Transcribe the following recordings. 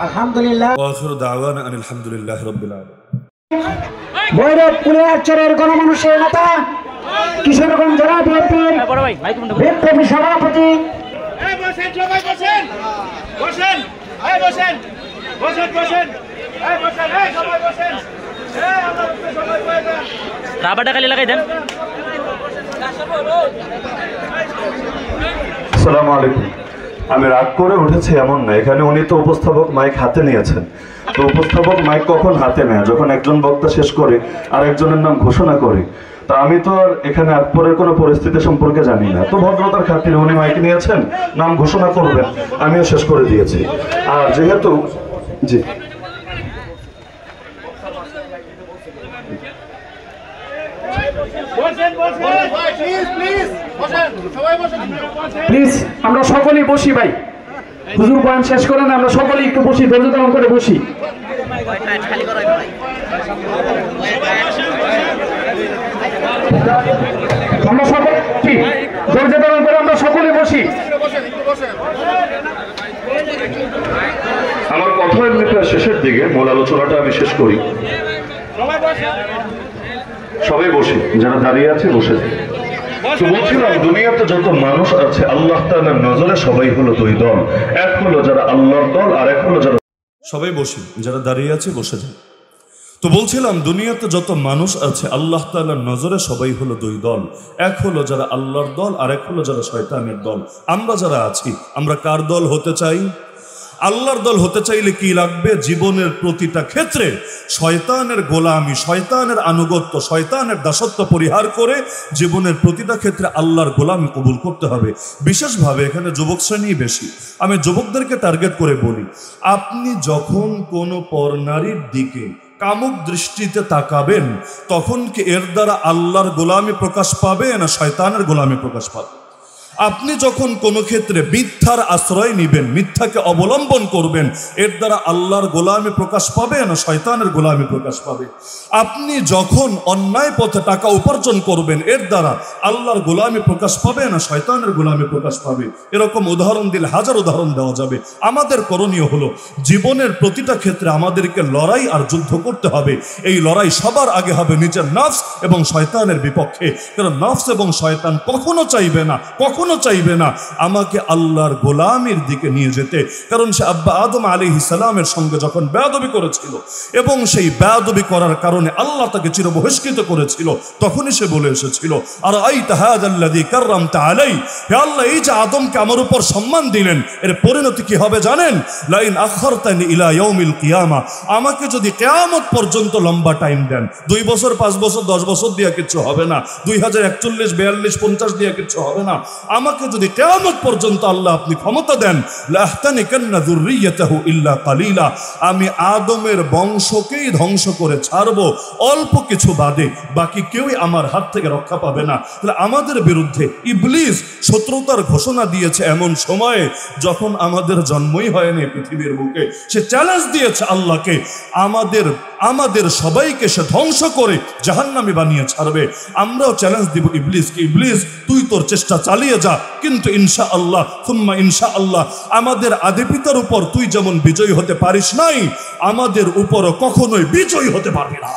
আলহামদুলিল্লাহ। ওয়া আখিরু দাওয়ানা আনিল হামদুলিল্লাহি রাব্বিল আলামিন। ভৈরব কুলিয়ারচরের গণমানুষের নেতা, কিশোরগঞ্জ জেলা বিএনপির বিপ্লবী সভাপতি। আসসালামু আলাইকুম। আমি রাগ করে উঠেছি এমন না, এখানে উনি তো উপস্থাপক মাইক হাতে নিয়েছেন। তো উপস্থাপক মাইক কখন হাতে নেয়? যখন একজন বক্তা শেষ করে আর একজনের নাম ঘোষণা করে। তা আমি তো আর এখানে আকবরের কোনো পরিস্থিতি সম্পর্কে জানি না। তো ভদ্রতার খাতিরে উনি মাইক নিয়েছেন, নাম ঘোষণা করবেন, আমিও শেষ করে দিয়েছি। আর যেহেতু জি প্লিজ আমরা সকলেই বসি ভাই, হুজুর বয়ান শেষ করেন, আমরা সকলেই একটু বসি, ধৈর্য ধারণ করে বসি। আমরা সকলে ধৈর্য ধারণ করে আমরা সকলে বসি। আমার কথা এমনিতে শেষের দিকে, মূল আলোচনাটা আমি শেষ করি। সবাই বসি, যারা দাঁড়িয়ে আছে বসে থাকি। তো বলছিলাম, দুনিয়াতে যত মানুষ আছে আল্লাহ তাআলার নজরে সবাই হলো দুই দল। এক হলো যারা আল্লাহর দল, আর এক হলো যারা সবাই বসি, যারা দাঁড়িয়ে আছে বসে যান। তো বলছিলাম, দুনিয়াতে যত মানুষ আছে আল্লাহ তাআলার নজরে সবাই হলো দুই দল। এক হলো যারা আল্লাহর দল, আর এক হলো যারা শয়তানের দল। আমরা যারা আছি, আমরা কার দল হতে চাই? আল্লাহর দল হতে চাইলে কি লাগবে? জীবনের প্রতিটা ক্ষেত্রে শয়তানের গোলামি, শয়তানের আনুগত্য, শয়তানের দাসত্ব পরিহার করে জীবনের প্রতিটা ক্ষেত্রে আল্লাহর গোলামি কবুল করতে হবে। বিশেষভাবে এখানে যুবক শ্রেণী বেশি, আমি যুবকদেরকে টার্গেট করে বলি, আপনি যখন কোনো পরনারীর দিকে কামুক দৃষ্টিতে তাকাবেন, তখন কি এর দ্বারা আল্লাহর গোলামি প্রকাশ পাবে না শয়তানের গোলামি প্রকাশ পাবে? আপনি যখন কোনো ক্ষেত্রে মিথ্যার আশ্রয় নিবেন, মিথ্যাকে অবলম্বন করবেন, এর দ্বারা আল্লাহর গোলামি প্রকাশ পাবে না শয়তানের গোলামি প্রকাশ পাবে? আপনি যখন অন্যায় পথে টাকা উপার্জন করবেন, এর দ্বারা আল্লাহর গোলামি প্রকাশ পাবে না শয়তানের গোলামি প্রকাশ পাবে? এরকম উদাহরণ দিলে হাজার উদাহরণ দেওয়া যাবে। আমাদের করণীয় হলো, জীবনের প্রতিটা ক্ষেত্রে আমাদেরকে লড়াই আর যুদ্ধ করতে হবে। এই লড়াই সবার আগে হবে নিজের নফস এবং শয়তানের বিপক্ষে। কারণ নফস এবং শয়তান কখনো চাইবে না আমাকে আল্লাহর গোলামির দিকে নিয়ে যেতে। কারণ সে আব্বা আদম আলাইহিস সালামের সঙ্গে যখন বেয়াদবি করেছিল এবং সেই বেয়াদবি করার কারণে আল্লাহ তাকে চিরবহিষ্কৃত করেছিল, তখনই সে বলে এসেছিল, আর আইতা হাযাল্লাযী কাররামতা আলাই, হে আল্লাহ, এই যে আদমকে আমার উপর সম্মান দিলেন, এর পরিণতি কি হবে জানেন? লাইন আখারতানি ইলা ইয়াউমিল কিয়ামা, আমাকে যদি কিয়ামত পর্যন্ত লম্বা টাইম দেন, 2 বছর 5 বছর 10 বছর দিয়ে কিছু হবে না, 2041 42 50 দিয়ে কিছু হবে না, আমাকে যদি কিয়ামত পর্যন্ত আল্লাহ আপনি ক্ষমতা দেন, লাহতানিকান্না যুররিয়াতাহু ইল্লা কালিলা, আমি আদমের বংশকেই ধ্বংস করে ছাড়বো, অল্প কিছু বাদে, বাকি কেউই আমার হাত থেকে রক্ষা পাবে না। তাহলে আমাদের বিরুদ্ধে ইবলিস শত্রুতার ঘোষণা দিয়েছে এমন সময়ে যখন আমাদের জন্মই হয়নি পৃথিবীর বুকে। সে চ্যালেঞ্জ দিয়েছে আল্লাহকে, আমাদের সবাইকে সে ধ্বংস করে জাহান্নামী বানিয়ে ছাড়বে। আমরাও চ্যালেঞ্জ দিব ইবলিসকে, ইবলিস তুই তোর চেষ্টা চালিয়ে যা, কিন্তু ইনশাআল্লাহ সুম্মা ইনশাআল্লাহ আমাদের আদি পিতার উপর তুই যেমন বিজয়ী হতে পারিস নাই, আমাদের উপরও কখনোই বিজয়ী হতে পারবি না।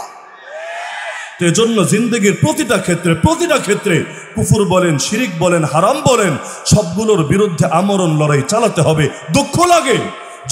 এজন্য জিন্দেগির প্রতিটা ক্ষেত্রে কুফর বলেন, শিরিক বলেন, হারাম বলেন, সবগুলোর বিরুদ্ধে আমরণ লড়াই চালাতে হবে। দুঃখ লাগে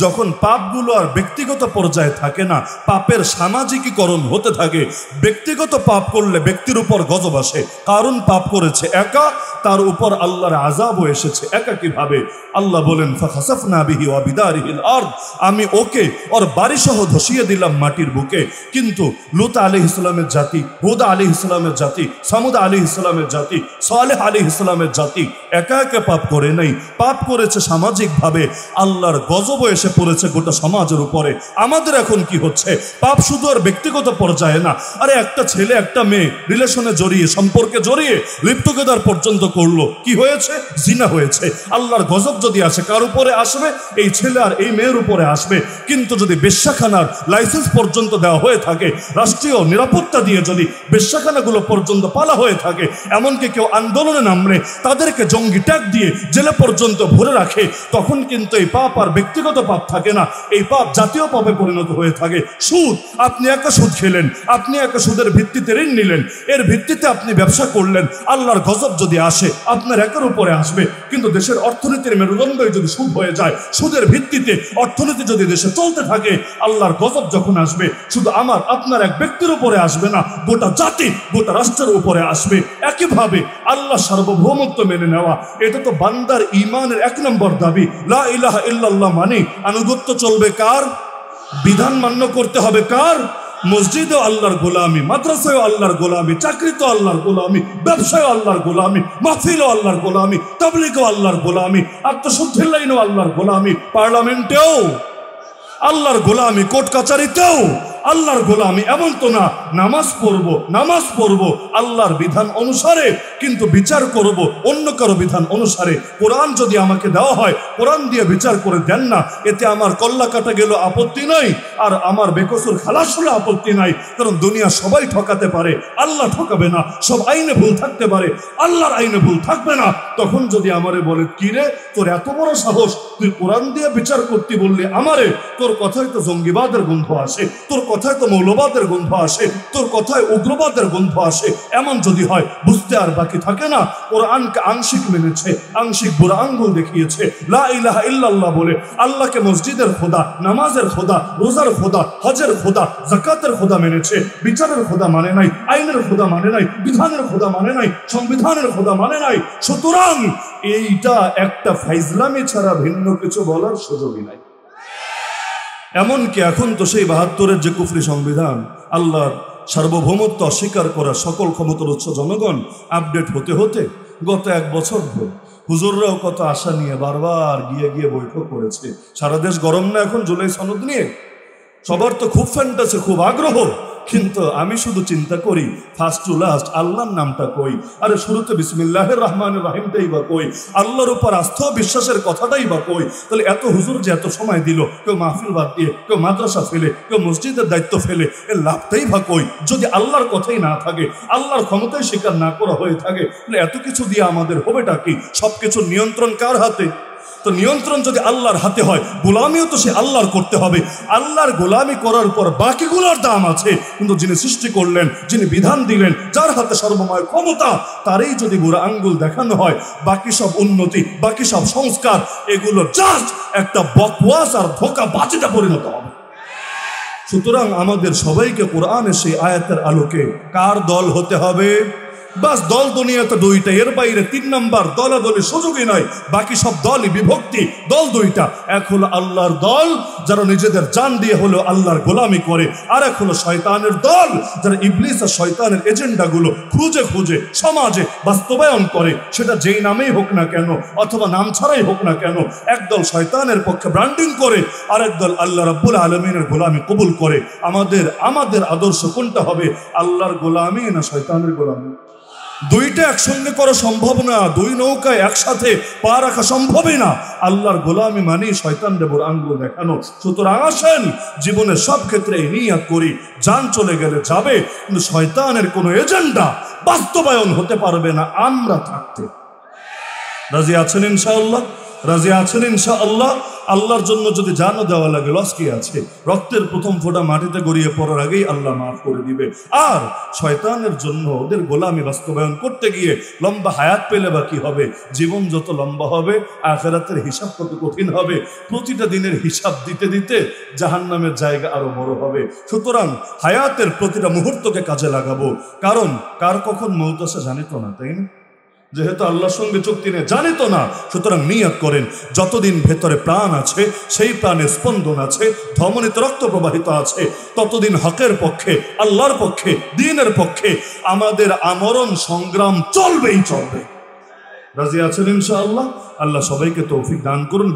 যখন পাপগুলো আর ব্যক্তিগত পর্যায়ে থাকে না, পাপের সামাজিকীকরণ হতে থাকে। ব্যক্তিগত পাপ করলে ব্যক্তির উপর গজব আসে, কারণ পাপ করেছে একা, তার উপর আল্লাহর আযাবও এসেছে একা। কিভাবে? আল্লাহ বলেন, ফাখাসাফনা বিহি ওয়া বিদারিহিল আরদ, আমি ওকে ওর বাড়ি সহ ধসিয়ে দিলাম মাটির বুকে। কিন্তু লূত আলাইহিস সালামের জাতি, হুদ আলাইহিস সালামের জাতি, সামুদ আলাইহিস সালামের জাতি, সালেহ আলাইহিস সালামের জাতি একা একা পাপ করে নাই, পাপ করেছে সামাজিকভাবে। আল্লাহর গজবও এসে পড়েছে গোটা সমাজের উপরে। আমাদের এখন কি হচ্ছে? পাপ শুধু আর ব্যক্তিগত পর্যায়ে না, আরে একটা ছেলে একটা মেয়ে রিলেশনে জড়িয়ে, সম্পর্কে জড়িয়ে লিভ টুগেদার পর্যন্ত করলো, কি হয়েছে? জিনা হয়েছে। আল্লাহর গজব যদি আসে কার উপরে আসবে? এই ছেলে আর এই মেয়ের উপরে আসবে। কিন্তু যদি বেশ্যাখানার লাইসেন্স পর্যন্ত দেওয়া হয়ে থাকে, রাষ্ট্রীয় নিরাপত্তা দিয়ে যদি বেশ্যাখানাগুলো পর্যন্ত পালা হয়ে থাকে, এমনকি কেউ আন্দোলনে নামলে তাদেরকে জঙ্গি ট্যাগ দিয়ে জেলে পর্যন্ত ভরে রাখে, তখন কিন্তু এই পাপ আর ব্যক্তিগত পাপ পাপ থাকে না, এই পাপ জাতীয় পাপে পরিণত হয়ে থাকে। সুদ, আপনি একটা সুদ খেলেন, আপনি একটা সুদের ভিত্তিতে ঋণ নিলেন, এর ভিত্তিতে আপনি ব্যবসা করলেন, আল্লাহর গজব যদি আসে আপনার একের উপরে আসবে। কিন্তু দেশের অর্থনীতির মেরুদণ্ডই যদি সুদ হয়ে যায়, সুদের ভিত্তিতে অর্থনীতি যদি দেশে চলতে থাকে, আল্লাহর গজব যখন আসবে শুধু আমার আপনার এক ব্যক্তির উপরে আসবে না, গোটা জাতি গোটা রাষ্ট্রের উপরে আসবে। একইভাবে আল্লাহ সার্বভৌমত্ব মেনে নেওয়া, এটা তো বান্দার ঈমানের 1 নম্বর দাবি। লা ইলাহা ইল্লাল্লাহ মানে আনুগত্য চলবে কার? বিধান মান্য করতে হবে কার? মসজিদেও আল্লাহর গোলামি, মাদ্রাসায়ও আল্লাহর গোলামি, চাকরিতেও আল্লাহর গোলামি, ব্যবসায়ও আল্লাহর গোলামি, মাহফিলও আল্লাহর গোলামি, তাবলীগও আল্লাহর গোলামি, আত্মশুদ্ধির লাইনেও আল্লাহর গোলামি, পার্লামেন্টেও আল্লাহর গোলামি, কোর্ট কাচারিতেও আল্লাহর গোলামি। এমন তো না নামাজ পড়বো আল্লাহর বিধান অনুসারে, কিন্তু বিচার করব অন্য কারো বিধান অনুসারে। কোরআন যদি আমাকে দেওয়া হয়, কোরআন দিয়ে বিচার করে দেন না, এতে আমার কল্লা কাটা গেল আপত্তি নাই, আর আমার বেকসুর খালাস হলে আপত্তি নাই। কারণ দুনিয়া সবাই ঠকাতে পারে, আল্লাহ ঠকাবে না। সব আইনে ভুল থাকতে পারে, আল্লাহর আইনে ভুল থাকবে না। তখন যদি আমারে বলে, কি রে তোর এত বড় সাহস, তুই কোরআন দিয়ে বিচার করতে বললি আমারে? তোর কথায় তো জঙ্গিবাদের গন্ধ আসে, তোর কথায় তো মৌলবাদের গন্ধ আসে, তোর কথায় উগ্রবাদের গন্ধ আসে। এমন যদি হয়, বুঝতে আর বাকি থাকে না। কোরআনকে আংশিক মেনেছে, আংশিক বুড়া আঙ্গুল দেখিয়েছে। লা ইলাহা ইল্লাল্লাহ বলে আল্লাহকে মসজিদের খোদা, নামাজের খোদা, রোজার খোদা, হজের খোদা, যাকাতের খোদা মেনেছে। বিচারের খোদা মানে নাই, আইনের খোদা মানে নাই, বিধানের খোদা মানে নাই, সংবিধানের খোদা মানে নাই। সুতরাং এইটা একটা ফাইজলামি ছাড়া ভিন্ন কিছু বলার সুযোগই নাই। এমনকি এখন তো সেই ৭২-এর যে কুফরি সংবিধান, আল্লাহর সার্বভৌমত্ব অস্বীকার করা সকল ক্ষমতার উৎস জনগণ, আপডেট হতে হতে গত 1 বছর ধরে হুজুররাও কত আশা নিয়ে বারবার গিয়ে বৈঠক করেছে। সারা দেশ গরম না এখন জুলাই সনদ নিয়ে? সবার তো খুব ফ্যান্টাসি, খুব আগ্রহ, কিন্তু আমি শুধু চিন্তা করি ফার্স্ট টু লাস্ট আল্লাহর নামটা কই? আরে শুরুতে বিসমিল্লাহির রহমানির রহিমটাই বা কই? আল্লাহর উপর আস্থা বিশ্বাসের কথাটাই বা কই? তাহলে এত হুজুর যে এত সময় দিল, কেউ মাহফিল বাদ দিয়ে, কেউ মাদ্রাসা ফেলে, কেউ মসজিদের দায়িত্ব ফেলে, এর লাভটাই বা কই? যদি আল্লাহর কথাই না থাকে, আল্লাহর ক্ষমতাই স্বীকার না করা হয়ে থাকে, তাহলে এত কিছু দিয়ে আমাদের হবেটা কি? সবকিছু নিয়ন্ত্রণ কার হাতে? তো নিয়ন্ত্রণ যদি আল্লাহর হাতে হয়, গোলামিও তো সে আল্লাহর করতে হবে। আল্লাহর গোলামি করার পর বাকিগুলোর দাম আছে, কিন্তু যিনি সৃষ্টি করলেন, যিনি বিধান দিলেন, যার হাতে সর্বময় ক্ষমতা, তারই যদি বুড়া আঙ্গুল দেখানো হয়, বাকি সব উন্নতি, বাকি সব সংস্কার, এগুলো জাস্ট একটা বকওয়াস আর ধোঁকাবাজিতে পরিণত হবে। সুতরাং আমাদের সবাইকে কোরআনের সেই আয়াতের আলোকে কার দল হতে হবে? বাস দল দুনিয়াতে 2টা, এর বাইরে 3 নাম্বার দলাদলি সুযোগই নয়। বাকি সব দলই বিভক্তি, দল 2টা। এক হলো আল্লাহর দল, যারা নিজেদের জান দিয়ে হলো আল্লাহর গোলামি করে, আর এক হলো শয়তানের দল, যারা ইবলিস আর শয়তানের এজেন্ডাগুলো খুঁজে সমাজে বাস্তবায়ন করে, সেটা যেই নামেই হোক না কেন অথবা নাম ছাড়াই হোক না কেন। একদল শয়তানের পক্ষে ব্র্যান্ডিং করে, আর একদল আল্লাহ রাব্বুল আলামিনের গোলামি কবুল করে। আমাদের আদর্শ কোনটা হবে? আল্লাহর গোলামি না শয়তানের গোলামি? 2টা একসঙ্গে করা সম্ভব না, 2 নৌকায় একসাথে পা রাখা সম্ভবই না। আল্লাহর গোলামি মানে শয়তানের বুড়া আঙ্গুল দেখানো। সুতরাং আসেন জীবনের সব ক্ষেত্রে নিয়াত করি, জান চলে গেলে যাবে, কিন্তু শয়তানের কোনো এজেন্ডা বাস্তবায়ন হতে পারবে না আমরা থাকতে। রাজি আছেন ইনশাআল্লাহ? রাজি আছেন ইনশাআল্লাহ? আল্লাহর জন্য যদি জানও দেওয়া লাগে, লস কি আছে? রক্তের প্রথম ফোঁটা মাটিতে গড়িয়ে পড়ার আগেই আল্লাহ মাফ করে দিবে। আর শয়তানের জন্য ওদের গোলামি বাস্তবায়ন করতে গিয়ে লম্বা হায়াত পেলে বা কি হবে? জীবন যত লম্বা হবে, আখিরাতের হিসাব তত কঠিন হবে। প্রতিটা দিনের হিসাব দিতে দিতে জাহান্নামের জায়গা আরো বড় হবে। সুতরাং হায়াতের প্রতিটা মুহূর্তকে কাজে লাগাবো, কারণ কার কখন মৌত আসে জানি তো না, তাই না? যেহেতু আল্লাহর সঙ্গে চুক্তি নেই, জানি তো না। সুতরাং নিয়ত করেন, যতদিন ভেতরে প্রাণ আছে, সেই প্রাণে স্পন্দন আছে, ধমনীতে রক্ত প্রবাহিত আছে, ততদিন হকের পক্ষে, আল্লাহর পক্ষে, দ্বীনের পক্ষে আমাদের আমরণ সংগ্রাম চলবেই চলবে। রাজি আছেন ইনশাআল্লাহ? আল্লাহ সবাইকে তৌফিক দান করুন।